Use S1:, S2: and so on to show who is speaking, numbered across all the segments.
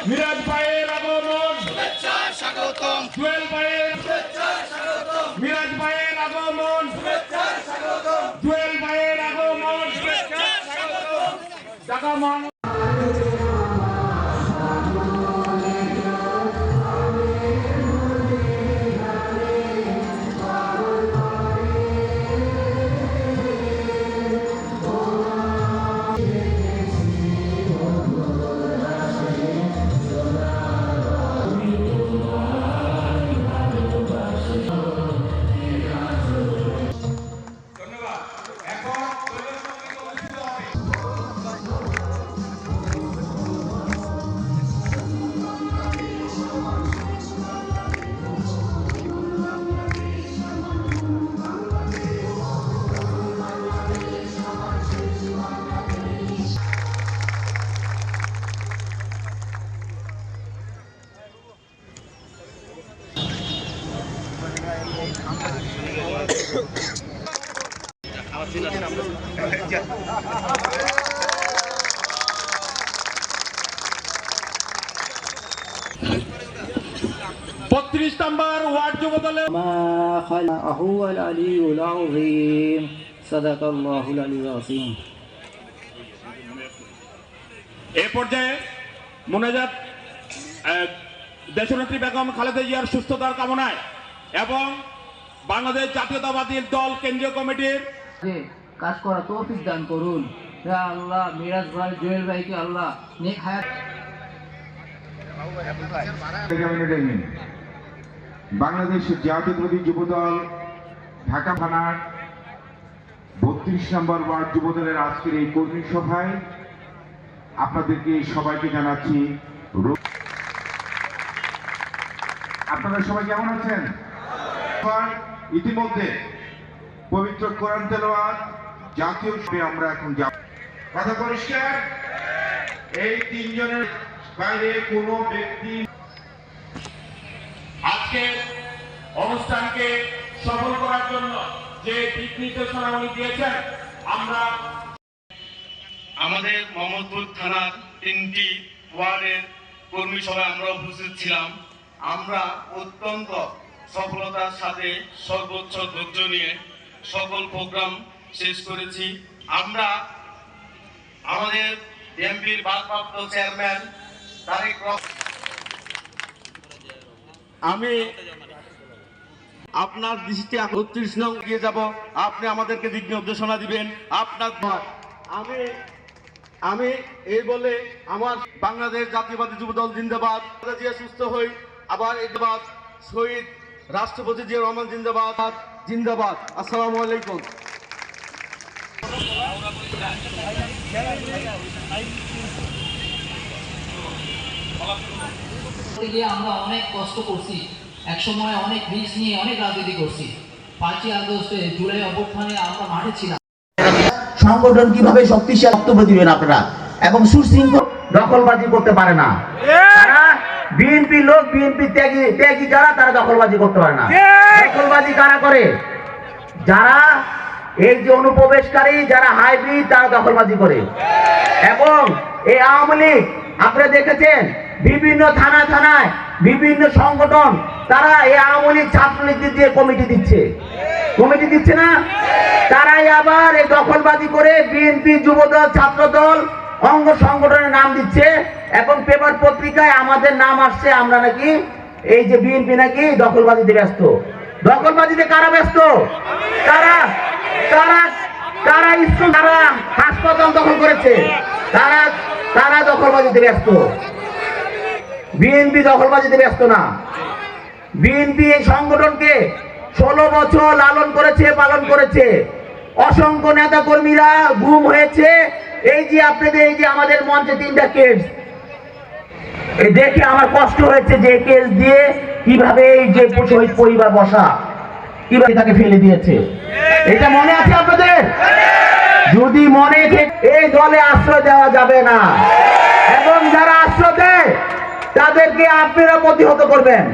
S1: মিরাজ ভাইয়ের আগমন,
S2: শুভেচ্ছায় স্বাগতম।
S1: জুয়েল ভাইয়ের,
S2: শুভেচ্ছায় স্বাগতম।
S1: মিরাজ ভাইয়ের আগমন,
S2: শুভেচ্ছায় স্বাগতম।
S1: জুয়েল ভাইয়ের আগমন,
S2: শুভেচ্ছায় স্বাগতম।
S1: ঢাকা মহানগর বত্রিশ নম্বর ওয়ার্ড যুব দলের
S3: ما خلقه العلي العظيم صدق الله العلي العظيم
S1: এ পর্যায়ে মোনাজাত দেশনেত্রী বেগম খালেদা জিয়ার সুস্থতার কামনায় এবং বাংলাদেশ জাতীয়তাবাদী দল কেন্দ্রীয় কমিটির
S3: কাজ করা তৌফিক দান করুন হে আল্লাহ। মিরাজ ভাই, জুয়েল ভাইকে আল্লাহ নেক হায়াত।
S4: বাংলাদেশ জাতীয়তাবাদী যুবদল ঢাকা থানার ৩২ নম্বর ওয়ার্ড যুবদলের আজকের এই কর্মী সভায় আপনাদেরকে সবাইকে জানাচ্ছি। আপনারা সবাই কেমন আছেন? ইতিমধ্যে পবিত্র কোরআন তেলাওয়াত জাতীয় আমরা এখন যাব। কথা পরিষ্কার, এই তিনজনের বাইরে কোনো ব্যক্তি
S1: আজকে অনুষ্ঠানকে সফল করার জন্য যে দিক নির্দেশনা উনি দিয়েছেন, আমরা
S5: আমাদের মোহাম্মদপুর থানার 3টি ওয়ার্ডের কর্মী সভায় আমরা উপস্থিত ছিলাম। আমরা অত্যন্ত সফলতার সাথে সর্বোচ্চ ধৈর্য নিয়ে সকল প্রোগ্রাম শেষ করেছি। আমরা আমাদের এমপির ভারপ্রাপ্ত চেয়ারম্যান তারেক
S6: আমি আপনার দৃষ্টি ৩৮ নং এগিয়ে যাব, আপনি আমাদেরকে দিক নির্দেশনা দিবেন। আপনার আমি এই বলে আমার বাংলাদেশ জাতীয়বাদী যুবদল জিন্দাবাদ, জিয়া সুস্থ হই, আবার জিন্দাবাদ, শহীদ রাষ্ট্রপতি জিয়া রহমান জিন্দাবাদ, জিন্দাবাদ। আসসালামু আলাইকুম।
S7: আমরা অনেক কষ্ট করছি, একসময় অনেক রিস্ক নিয়ে অনেক রাজনীতি করছি। 5ই আগস্টে জুলাই অভ্যুত্থানে আমরা মাঠে ছিলাম।
S8: সংগঠন কিভাবে শক্তিশালী বক্তব্য দিবেন আপনারা, এবং সুশৃঙ্খল দখলবাজি করতে পারে না। তারা বিএনপি লোক, বিএনপি ত্যাগী যারা, তারা দখলবাজি করতে পারে না। দখলবাজি কারা করে? যারা এই যে অনুপ্রবেশকারী, যারা হাইব্রিড, তারা দখলবাজি করে। এবং এই আওয়ামী লীগ আপনারা দেখেছেন বিভিন্ন থানায় বিভিন্ন সংগঠন, তারা এই আওয়ামী লীগ ছাত্রলীগদের দিয়ে কমিটি দিচ্ছে না? তারাই আবার এই দখলবাজি করে বিএনপি, যুবদল, ছাত্রদল, অঙ্গ সংগঠনের নাম দিচ্ছে এবং পেপার পত্রিকায় আমাদের নাম আসছে। আমরা নাকি এই যে বিএনপি নাকি দখলবাজিতে ব্যস্ত। দখলবাজিতে কারা ব্যস্ত? তারা স্কুল, তারা হাসপাতাল দখল করেছে, তারা দখলবাজিতে ব্যস্ত। বিএনপি দখলবাজিতে ব্যস্ত না। বিএনপি এই সংগঠনকে 16 বছর লালন করেছে, পালন করেছে। অসংখ্য নেতা কর্মীরা গুম হয়েছে। এই যে আপনাদের এই যে আমাদের মঞ্চে 3টা কেস, এই দেখে আমার কষ্ট হয়েছে যে কেস দিয়ে কিভাবে এই যে শহীদ পরিবার বসা, কিভাবে তাকে ফেলে দিয়েছে। এটা মনে আছে আপনাদের? যদি মনে থাকে, এই দলে আশ্রয় দেওয়া যাবে না, এবং যারা আশ্রয় দেয় তাদেরকে আপনারা প্রতিহত করবেন।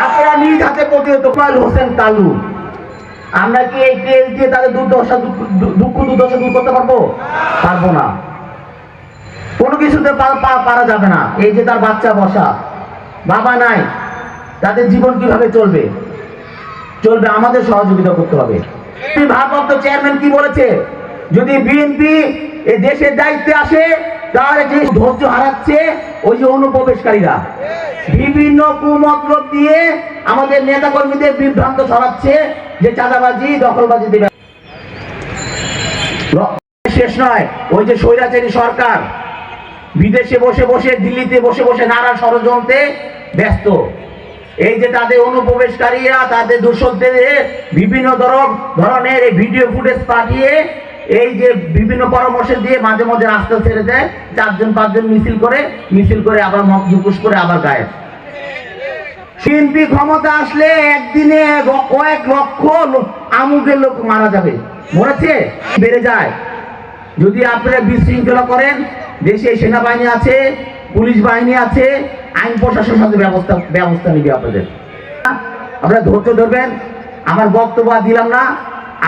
S8: আপনারা নিজ হাতে প্রতিহত। হোসেন কালু, আমরা কি এই কেস দিয়ে তাদের দুঃখ দুর্দশা দূর করতে পারবো না। কোনো কিছুতে পারা যাবে না। এই যে তার বাচ্চা বসা, বাবা নাই, তাদের জীবন কিভাবে চলবে? আমাদের সহযোগিতা করতে হবে। ভারপ্রাপ্ত চেয়ারম্যান কি বলেছে, যদি বিএনপি এই দেশের দায়িত্বে আসে তাহলে যে ধৈর্য হারাচ্ছে ওই যে অনুপ্রবেশকারীরা বিভিন্ন কুমতলব দিয়ে আমাদের নেতা কর্মীদের বিভ্রান্ত ছড়াচ্ছে যে চাঁদাবাজি দখলবাজি দেবে। শেষ নয়, ওই যে স্বৈরাচারী সরকার বিদেশে বসে বসে, দিল্লিতে বসে বসে নানা ষড়যন্ত্রে ব্যস্ত। এই যে তাদের অনুপ্রবেশকারীরা তাদের দূষকদের বিভিন্ন ধরনের এই ভিডিও ফুটেজ পাঠিয়ে এই যে বিভিন্ন পরামর্শ দিয়ে মাঝে মাঝে রাস্তা ছেড়ে দেয়, 4-5 মিছিল করে আবার মুখোশ করে আবার গায়েব। বিএনপি ক্ষমতা আসলে একদিনে কয়েক লক্ষ আমুকের লোক মারা যাবে, মরেছে, বেড়ে যায়। যদি আপনারা বিশৃঙ্খলা করেন, দেশে সেনাবাহিনী আছে, পুলিশ বাহিনী আছে, আইন প্রশাসন সাথে ব্যবস্থা নিবে আপনাদের। আপনারা ধৈর্য ধরবেন। আমার বক্তব্য দিলাম না,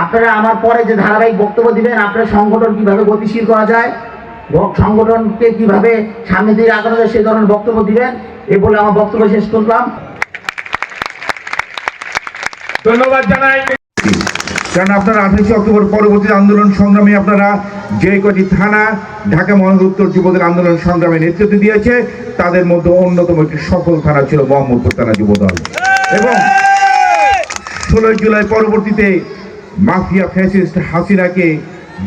S8: আপনারা আমার পরে যে ধারাবাহিক বক্তব্য দিবেন, আপনার সংগঠন কিভাবে গতিশীল করা যায়, সংগঠনকে কিভাবে সামনে দিয়ে আগানো যায়, সেই ধরনের বক্তব্য দিবেন। এই বলে আমার বক্তব্য শেষ করলাম।
S1: ধন্যবাদ জানাই।
S4: কারণ আপনারা 28 অক্টোবর পরবর্তী আন্দোলন সংগ্রামে আপনারা যে কটি থানা ঢাকা মহানগর উত্তর যুবদল আন্দোলন সংগ্রামে নেতৃত্ব দিয়েছে, তাদের মধ্যে অন্যতম একটি সফল থানা ছিল মোহাম্মদপুর থানা যুবদল। এবং 16 জুলাই পরবর্তীতে মাফিয়া ফ্যাসিস্ট হাসিনাকে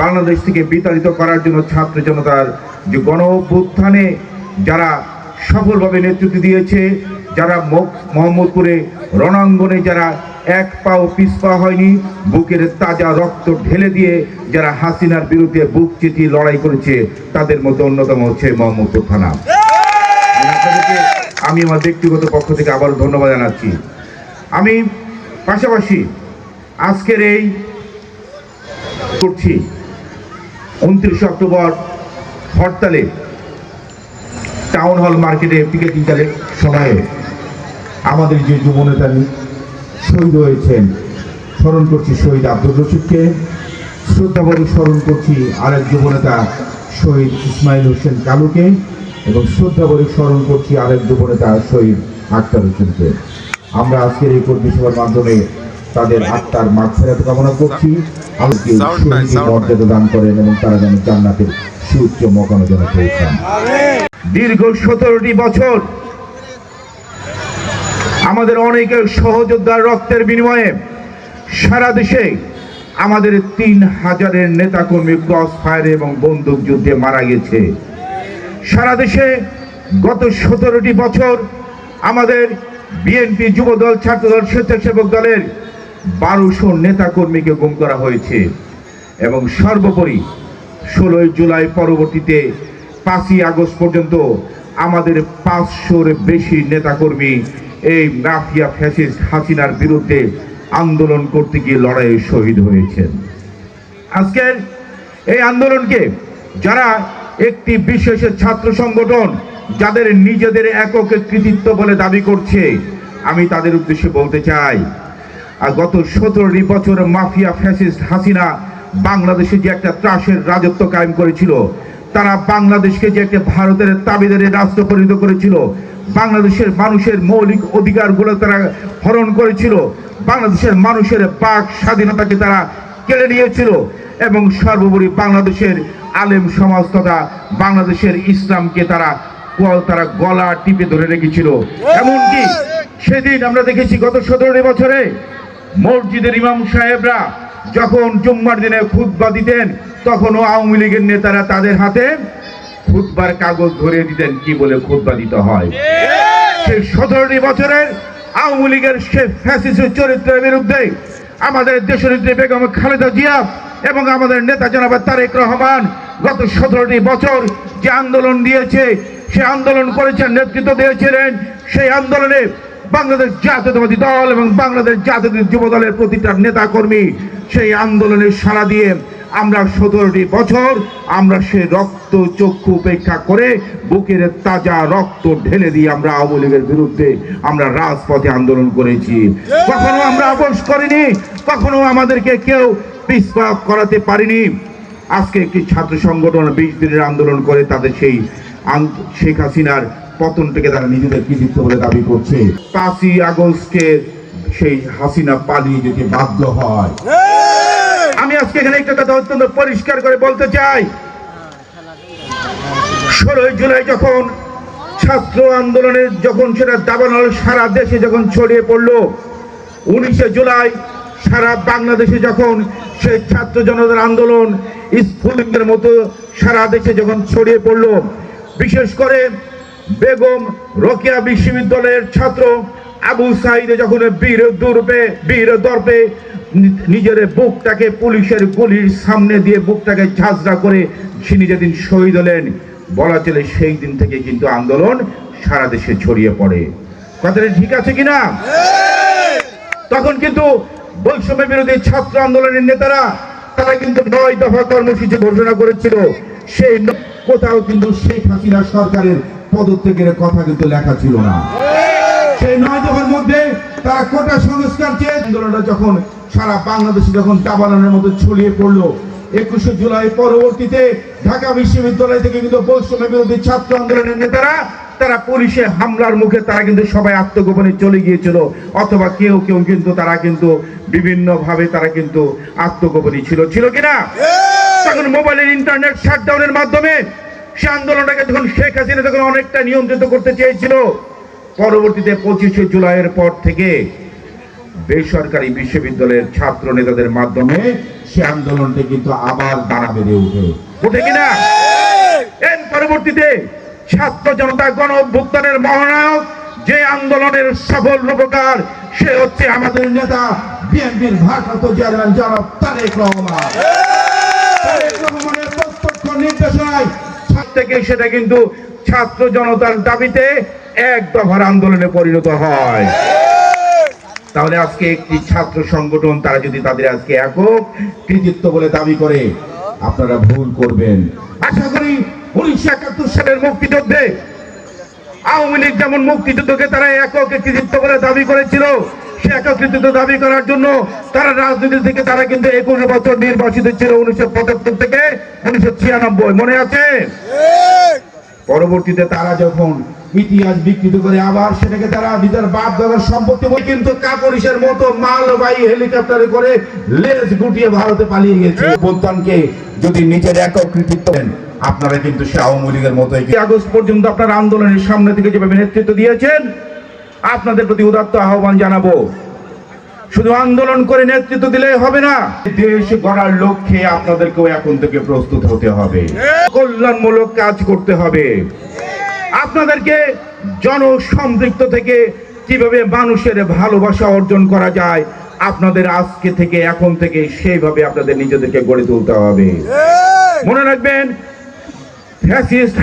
S4: বাংলাদেশ থেকে বিতাড়িত করার জন্য ছাত্র জনতার যে গণ অভ্যুত্থানে যারা সফলভাবে নেতৃত্ব দিয়েছে, যারা মোহাম্মদপুরে রণাঙ্গনে যারা এক পাও পিছপা হয়নি, বুকের তাজা রক্ত ঢেলে দিয়ে যারা হাসিনার বিরুদ্ধে বুক চিতিয়ে লড়াই করেছে, তাদের মধ্যে অন্যতম হচ্ছে মোহাম্মদপুর থানা। আমি আমার ব্যক্তিগত পক্ষ থেকে আবার ধন্যবাদ জানাচ্ছি। আমি পাশাপাশি আজকের এই করছি 29 অক্টোবর হরতালে টাউন হল মার্কেটে পিকেটিংকালের সময়ে আমাদের যে যুবনেতা শহীদ হয়েছেন, স্মরণ করছি শহীদ আব্দুর রশিদকে, শ্রদ্ধাভরে স্মরণ করছি আরেক যুবনেতা শহীদ ইসমাইল হোসেন কালুকে, এবং শ্রদ্ধাভরে স্মরণ করছি আরেক যুবনেতা শহীদ আক্তার হোসেনকে। আমরা আজকের এই কর্মী সভার মাধ্যমে তাদের আত্মার মাগফিরাত কামনা করছি। আমাদেরকে শহীদের মর্যাদা দান করেন এবং তারা যেন জান্নাতের সুউচ্চ মকামে যেন পৌঁছান। দীর্ঘ 17টি বছর আমাদের অনেকের সহযোদ্ধার রক্তের বিনিময়ে সারা দেশে আমাদের 3000-এর নেতাকর্মী ক্রস ফায়ারে এবং বন্দুক যুদ্ধে মারা গেছে। সারা দেশে গত 17টি বছর আমাদের বিএনপি, যুবদল, ছাত্রদল, স্বেচ্ছাসেবক দলের 1200 নেতাকর্মীকে গুম করা হয়েছে। এবং সর্বোপরি 16 জুলাই পরবর্তীতে 5ই আগস্ট পর্যন্ত আমাদের 500-এর বেশি নেতাকর্মী এই মাফিয়া ফ্যাসিস্ট হাসিনার বিরুদ্ধে আন্দোলন করতে গিয়ে লড়াইয়ে শহীদ হয়েছেন। আজকের এই আন্দোলনকে যারা একটি বিশেষ ছাত্র সংগঠন যাদের নিজেদের একক কৃতিত্ব বলে দাবি করছে, আমি তাদের উদ্দেশ্যে বলতে চাই, আর গত 17 বছর মাফিয়া ফ্যাসিস্ট হাসিনা বাংলাদেশে যে একটা ত্রাসের রাজত্ব কায়েম করেছিল, তারা বাংলাদেশকে যে একটা ভারতের তাবেদারে রাষ্ট্র পরিণত করেছিল, বাংলাদেশের মানুষের মৌলিক অধিকারগুলো তারা হরণ করেছিল, বাংলাদেশের মানুষের বাক স্বাধীনতাকে তারা কেড়ে নিয়েছিল, এবং সর্বোপরি বাংলাদেশের আলেম সমাজ তথা বাংলাদেশের ইসলামকে তারা গলা টিপে ধরে রেখেছিল। এমনকি সেদিন আমরা দেখেছি গত 17 বছরে মসজিদের ইমাম সাহেবরা যখন জুম্মার দিনে খুতবা দিতেন, তখনও আওয়ামী লীগের নেতারা তাদের হাতে খুতবার কাগজ ধরে দিতেন কি বলে খুতবা দিতে হয়। সেই 17 বছরের আওয়ামী লীগের সে ফ্যাসিস্ট চরিত্রের বিরুদ্ধে আমাদের দেশনেত্রী বেগম খালেদা জিয়া এবং আমাদের নেতা জনাব তারেক রহমান গত 17 বছর যে আন্দোলন দিয়েছে, সে আন্দোলন করেছেন, নেতৃত্ব দিয়েছিলেন। সেই আন্দোলনে বাংলাদেশ জাতীয়তাবাদী দল এবং বাংলাদেশ জাতীয় যুব দলের প্রতিটা নেতা কর্মী সেই আন্দোলনের সাড়া দিয়ে আমরা 17 বছর আমরা সে রক্ত চক্ষু উপেক্ষা করে বুকের তাজা রক্ত ঢেলে দিয়ে আমরা আওয়ামী লীগের বিরুদ্ধে আমরা রাজপথে আন্দোলন করেছি। কখনো আমরা আপোষ করিনি, কখনো আমাদেরকে কেউ পিছপা করাতে পারিনি। আজকে একটি ছাত্র সংগঠন 20 দিনের আন্দোলন করে তাদের সেই শেখ হাসিনার পতনটাকে তারা নিজেদের কৃতিত্ব বলে দাবি করছে। 5ই আগস্টে সেই হাসিনা পালিয়ে যেতে বাধ্য হয়। আমি আজকে এখানে একটা কথা অত্যন্ত পরিষ্কার করে বলতে চাই, 16 জুলাই যখন ছাত্র আন্দোলনের যখন সেটা দাবানল সারা দেশে যখন ছড়িয়ে পড়লো, 19 জুলাই সারা বাংলাদেশে যখন সেই ছাত্র জনতার আন্দোলন স্ফুলিঙ্গের মতো সারা দেশে যখন ছড়িয়ে পড়লো, বিশেষ করে বেগম রোকেয়া বিশ্ববিদ্যালয়ের ছাত্র আবু সাইদে যখন বীর দর্পে নিজের বুকটাকে পুলিশের গুলির সামনে দিয়ে বুকটাকে ঝাঁঝরা করে তিনি যেদিন শহীদ হলেন, বলা চলে সেই দিন থেকে কিন্তু আন্দোলন সারা দেশে ছড়িয়ে পড়ে। কথাটা ঠিক আছে কিনা? তখন কিন্তু বৈষম্য বিরোধী ছাত্র আন্দোলনের নেতারা তারা কিন্তু 9 দফা কর্মসূচি ঘোষণা করেছিল। সেই কোথাও কিন্তু শেখ হাসিনা সরকারের পদত্যাগের কথা কিন্তু লেখা ছিল না। সেই 9 দফার মধ্যে তারা কোটা সংস্কার চেয়ে আন্দোলনটা যখন সারা বাংলাদেশে যখন দাবানলের মতো ছড়িয়ে পড়লো, 21 জুলাই পরবর্তীতে ঢাকা বিশ্ববিদ্যালয় থেকে কিন্তু বৈষম্য বিরোধী ছাত্র আন্দোলনের নেতারা তারা পুলিশে হামলার মুখে তারা কিন্তু সবাই আত্মগোপনে চলে গিয়েছিল, অথবা কেউ কেউ কিন্তু তারা কিন্তু বিভিন্ন ভাবে তারা কিন্তু আত্মগোপনী ছিল কিনা? তখন মোবাইলের ইন্টারনেট শাটডাউনের মাধ্যমে সে আন্দোলনটাকে যখন শেখ হাসিনা তখন অনেকটা নিয়ন্ত্রিত করতে চেয়েছিল, পরবর্তীতে 25 জুলাইয়ের পর থেকে বেসরকারি বিশ্ববিদ্যালয়ের ছাত্র নেতাদের মাধ্যমে সে আন্দোলনটি কিন্তু আবার দাঁড়া বেঁধে ওঠে কিনা? এর পরবর্তীতে ছাত্র জনতা গণ অভ্যুত্থানের মহানায়ক যে আন্দোলনের সফল রূপকার, সে হচ্ছে আমাদের নেতা বিএনপির ভারপ্রাপ্ত চেয়ারম্যান জনাব তারেক রহমান। তারেক রহমানের প্রত্যক্ষ নির্দেশনায় থেকে সেটা কিন্তু ছাত্র জনতার দাবিতে 1 দফার আন্দোলনে পরিণত হয়। তাহলে আজকে একটি ছাত্র সংগঠন তারা যদি তাদের আজকে একক কৃতিত্ব বলে দাবি করে, আপনারা ভুল করবেন। আশা করি 1971 সালের মুক্তিযুদ্ধে আওয়ামী লীগ যেমন মুক্তিযুদ্ধকে তারা একক কৃতিত্ব বলে দাবি করেছিল, সে একক কৃতিত্ব দাবি করার জন্য তারা রাজনীতি থেকে তারা কিন্তু 21 বছর নির্বাচিত ছিল 1975 থেকে 1996, মনে আছে? পরবর্তীতে তারা যখন ইতিহাস বিকৃত করে আবার সেটাকে তারা নিজের বাপ দাদার সম্পত্তি বলে কিন্তু কাপুরুষের মতো মালবাহী হেলিকপ্টারে করে লেজ গুটিয়ে ভারতে পালিয়ে গেছে। বলতানকে যদি নিজের একক কৃতিত্ব দেন, আপনারা কিন্তু সে আওয়ামী লীগের মতোই আগস্ট পর্যন্ত আপনারা আন্দোলনের সামনে থেকে যেভাবে নেতৃত্ব দিয়েছেন, আপনাদের প্রতি উদাত্ত আহ্বান জানাবো, শুধু আন্দোলন করে নেতৃত্ব দিলেই হবে না, দেশ গড়ার লক্ষ্যে আপনাদেরকেও এখন থেকে প্রস্তুত হতে হবে, কল্যাণমূলক কাজ করতে হবে। আপনাদেরকে জনসম্পৃক্ত থেকে কিভাবে মানুষের ভালোবাসা অর্জন করা যায়, আপনাদের আজকে থেকে এখন থেকে সেইভাবে আপনাদের নিজেদেরকে গড়ে তুলতে হবে। মনে রাখবেন, ফ্যাসিস্ট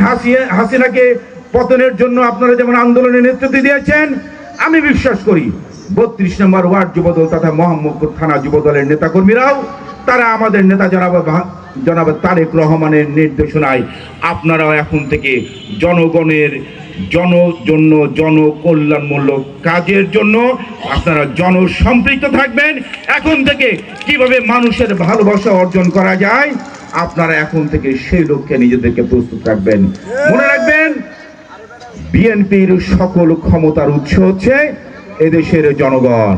S4: হাসিনাকে পতনের জন্য আপনারা যেমন আন্দোলনে নেতৃত্ব দিয়েছেন, আমি বিশ্বাস করি 32 নম্বর ওয়ার্ড যুবদল তথা মোহাম্মদপুর থানা যুবদলের নেতাকর্মীরাও তারা আমাদের নেতা জনাব তারেক রহমানের নির্দেশনায় আপনারাও এখন থেকে জনগণের জন্য জনকল্যাণমূলক কাজের জন্য আপনারা জনসম্পৃক্ত থাকবেন। এখন থেকে কিভাবে মানুষের ভালোবাসা অর্জন করা যায়, আপনারা এখন থেকে সেই লক্ষ্যে নিজেদেরকে প্রস্তুত রাখবেন। মনে রাখবেন, বিএনপির সকল ক্ষমতার উৎস হচ্ছে এদেশের জনগণ।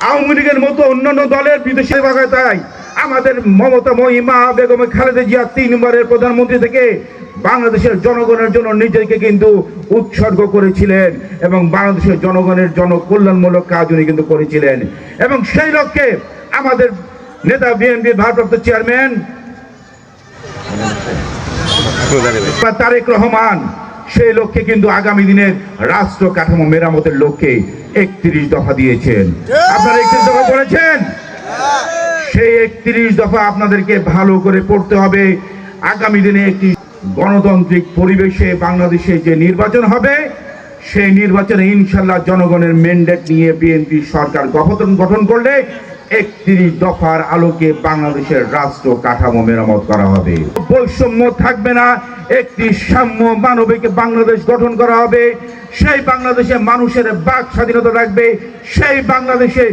S4: আওয়ামী লীগের মতো অন্যান্য দলের বিদেশে ভাগায়, তাই আমাদের মমতাময়ী মা বেগম খালেদা জিয়া 3 বারের প্রধানমন্ত্রী থেকে বাংলাদেশের জনগণের জন্য নিজেকে কিন্তু উৎসর্গ করেছিলেন এবং বাংলাদেশের জনগণের জনকল্যাণমূলক কাজ উনি কিন্তু করেছিলেন। এবং সেই লক্ষ্যে আমাদের নেতা বিএনপির ভারপ্রাপ্ত চেয়ারম্যান তারেক রহমান সেই লক্ষ্যে কিন্তু আগামী দিনের রাষ্ট্র কাঠামো মেরামতের লক্ষ্যে 31 দফা দিয়েছেন। আপনারা 31 দফা পড়েছেন? সেই 31 দফা আপনাদেরকে ভালো করে পড়তে হবে। আগামী দিনে একটি গণতান্ত্রিক পরিবেশে বাংলাদেশে যে নির্বাচন হবে, সেই নির্বাচনে ইনশাল্লাহ জনগণের ম্যান্ডেট নিয়ে বিএনপি সরকার গঠন করলে 31 দফার আলোকে বাংলাদেশের রাষ্ট্র কাঠামো মেরামত করা হবে। বৈষম্য থাকবে না, একটি সাম্য মানবিক বাংলাদেশ গঠন করা হবে। সেই বাংলাদেশে মানুষের বাক স্বাধীনতা থাকবে, সেই বাংলাদেশে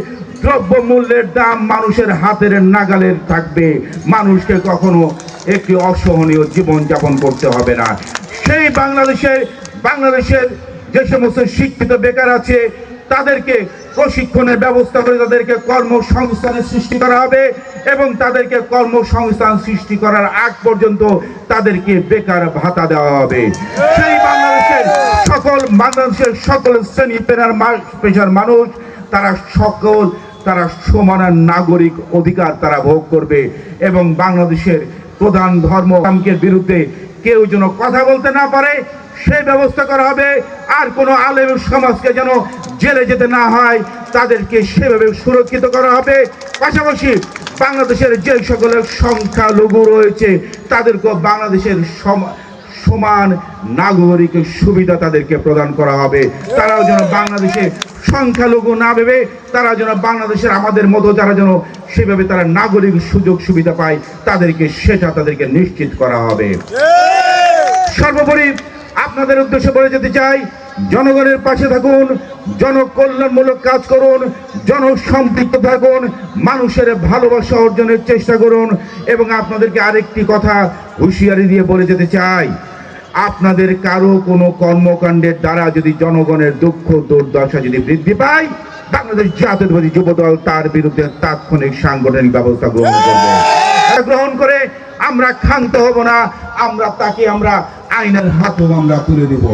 S4: দ্রব্যমূল্যের দাম মানুষের হাতের নাগালে থাকবে, মানুষকে কখনো একটি অসহনীয় জীবন যাপন করতে হবে না। সেই বাংলাদেশের যে সমস্ত শিক্ষিত বেকার আছে তাদেরকে প্রশিক্ষণের ব্যবস্থা করে তাদেরকে কর্মসংস্থানের সৃষ্টি করা হবে এবং তাদেরকে কর্মসংস্থান সৃষ্টি করার আগ পর্যন্ত তাদেরকে বেকার ভাতা দেওয়া হবে। সেই বাংলাদেশের সকল শ্রেণী পেশার মানুষ তারা সমান নাগরিক অধিকার তারা ভোগ করবে এবং বাংলাদেশের প্রধান ধর্মের বিরুদ্ধে কেউ যেন কথা বলতে না পারে সেই ব্যবস্থা করা হবে। আর কোনো আলেম সমাজকে যেন জেলে যেতে না হয় তাদেরকে সেভাবে সুরক্ষিত করা হবে। পাশাপাশি বাংলাদেশের যে সকলের সংখ্যালঘু রয়েছে তাদেরকে বাংলাদেশের সমান নাগরিক সুবিধা তাদেরকে প্রদান করা হবে। তারাও যেন বাংলাদেশে সংখ্যালঘু না ভেবে তারা যেন বাংলাদেশের আমাদের মতো যারা যেন সেভাবে তারা নাগরিক সুযোগ সুবিধা পায় তাদেরকে নিশ্চিত করা হবে। সর্বোপরি আপনাদের উদ্দেশ্যে বলে যেতে চাই, জনগণের পাশে থাকুন, জনকল্যাণমূলক কাজ করুন, জনসম্পৃক্ত থাকুন, মানুষের ভালোবাসা অর্জনের চেষ্টা করুন। এবং আপনাদেরকে আরেকটি কথা হুঁশিয়ারি দিয়ে বলে যেতে চাই, আপনাদের কারো কোনো কর্মকাণ্ডের দ্বারা যদি জনগণের দুঃখ দুর্দশা যদি বৃদ্ধি পায়, বাংলাদেশ জাতীয়তাবাদী যুবদল তার বিরুদ্ধে তাৎক্ষণিক সাংগঠনিক ব্যবস্থা গ্রহণ করে আমরা ক্ষান্ত হব না। আমরা আইনের হাতও আমরা তুলে দেব।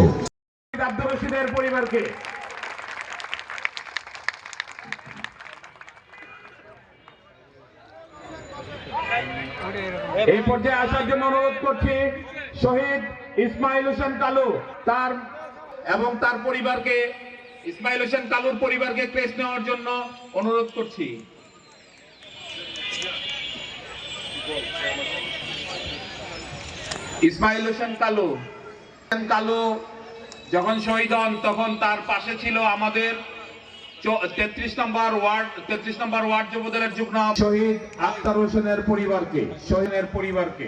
S1: আব্দুর রশিদের পরিবারকে এই পর্যায়ে আসার জন্য অনুরোধ করছি শহীদ ইসমাইল হোসেন কালু তার পরিবারকে, ইসমাইল হোসেন কালুর পরিবারকে ক্রেস্ট নেওয়ার জন্য অনুরোধ করছি। ইসমাইল হোসেন কালু যখন শহীদ হন তখন তার পাশে ছিল আমাদের 33 নম্বর ওয়ার্ড যুবদলের যুগ্ম শহীদ আখতার হোসেনের পরিবারকে